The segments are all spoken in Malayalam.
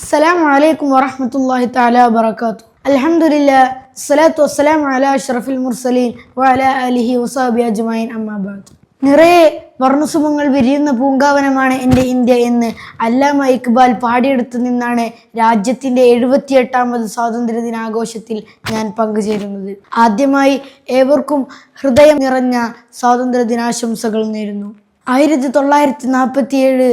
السلام عليكم ورحمة الله تعالى وبركاته. الحمد لله الصلاة والسلام على أشرف المرسلين وعلى آله وصحبه أجمعين أما بعد. നിറയെ വർണ്ണസുമങ്ങൾ വിരിയുന്ന പൂങ്കാവനമാണ് എൻ്റെ ഇന്ത്യ എന്ന് അല്ലാമ ഇക്ബാൽ പാടിയെടുത്തു നിന്നാണ് രാജ്യത്തിൻ്റെ 78ാമത് സ്വാതന്ത്ര്യ ദിനാഘോഷത്തിൽ ഞാൻ പങ്കുചേരുന്നത്. ആദ്യമായി ഏവർക്കും ഹൃദയം നിറഞ്ഞ സ്വാതന്ത്ര്യ ദിനാശംസകൾ നേരുന്നു. 1947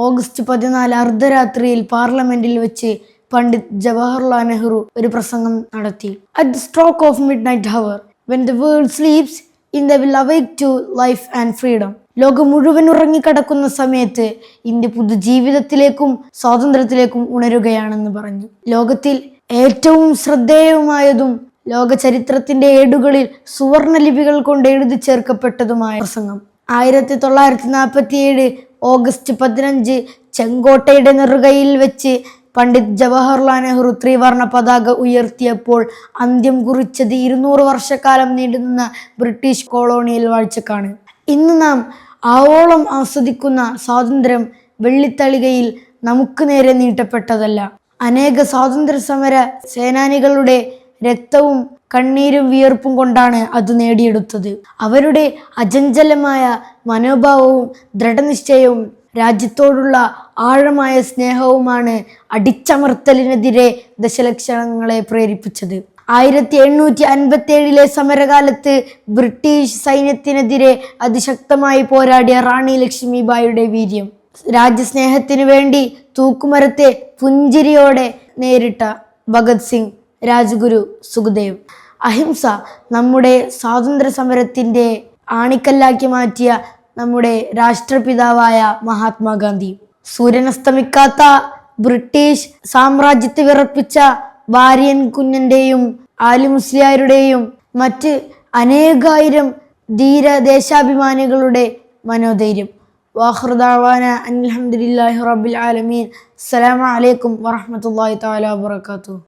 ഓഗസ്റ്റ് 14 അർദ്ധരാത്രിയിൽ പാർലമെന്റിൽ വെച്ച് പണ്ഡിറ്റ് ജവഹർലാൽ നെഹ്റു ഒരു പ്രസംഗം നടത്തി. At the stroke of midnight hour, when the world sleeps, India will awake to life and freedom. ലോകം മുഴുവൻ ഉറങ്ങിക്കിടക്കുന്ന സമയത്ത് ഇന്ത്യ പുതുജീവിതത്തിലേക്കും സ്വാതന്ത്ര്യത്തിലേക്കും ഉണരുകയാണെന്ന് പറഞ്ഞു. ലോകത്തിൽ ഏറ്റവും ശ്രദ്ധേയവുമായതും ലോക ചരിത്രത്തിന്റെ ഏടുകളിൽ സുവർണ ലിപികൾ കൊണ്ട് എഴുതി ചേർക്കപ്പെട്ടതുമായ പ്രസംഗം 1947 ഓഗസ്റ്റ് 15 ചെങ്കോട്ടയുടെ നെറുകയിൽ വെച്ച് പണ്ഡിറ്റ് ജവഹർലാൽ നെഹ്റു ത്രിവർണ പതാക ഉയർത്തിയപ്പോൾ അന്ത്യം കുറിച്ചത് 200 വർഷക്കാലം നീണ്ടുനിന്ന ബ്രിട്ടീഷ് കോളോണിയൽ വാഴ്ചക്കാണ്. ഇന്ന് നാം ആവോളം ആസ്വദിക്കുന്ന സ്വാതന്ത്ര്യം വെള്ളിത്തളികയിൽ നമുക്ക് നേരെ നീട്ടപ്പെട്ടതല്ല. അനേക സ്വാതന്ത്ര്യ സമര സേനാനികളുടെ രക്തവും കണ്ണീരും വിയർപ്പും കൊണ്ടാണ് അത് നേടിയെടുത്തത്. അവരുടെ അചഞ്ചലമായ മനോഭാവവും ദൃഢനിശ്ചയവും രാജ്യത്തോടുള്ള ആഴമായ സ്നേഹവുമാണ് അടിച്ചമർത്തലിനെതിരെ ദശലക്ഷങ്ങളെ പ്രേരിപ്പിച്ചത്. 1857 സമരകാലത്ത് ബ്രിട്ടീഷ് സൈന്യത്തിനെതിരെ അതിശക്തമായി പോരാടിയ റാണി ലക്ഷ്മിബായിയുടെ വീര്യം, രാജ്യസ്നേഹത്തിനു വേണ്ടി തൂക്കുമരത്തെ പുഞ്ചിരിയോടെ നേരിട്ട ഭഗത് സിംഗ്, രാജ്ഗുരു, സുഖദേവ്, അഹിംസ നമ്മുടെ സ്വാതന്ത്ര്യ സമരത്തിൻ്റെ ആണിക്കല്ലാക്കി മാറ്റിയ നമ്മുടെ രാഷ്ട്രപിതാവായ മഹാത്മാഗാന്ധി, സൂര്യനസ്തമിക്കാത്ത ബ്രിട്ടീഷ് സാമ്രാജ്യത്തെ വിറപ്പിച്ച വാര്യൻ കുഞ്ഞന്റെയും ആലി മുസ്ലിയാരുടെയും മറ്റ് അനേകായിരം ധീര ദേശാഭിമാനികളുടെ മനോധൈര്യം. വാഖിറു ദഅവാന അൽഹംദുലില്ലാഹി റബ്ബിൽ ആലമീൻ. അസ്സലാമു അലൈക്കും വറഹ്മത്തുള്ളാഹി തആല വബറകാതുഹു.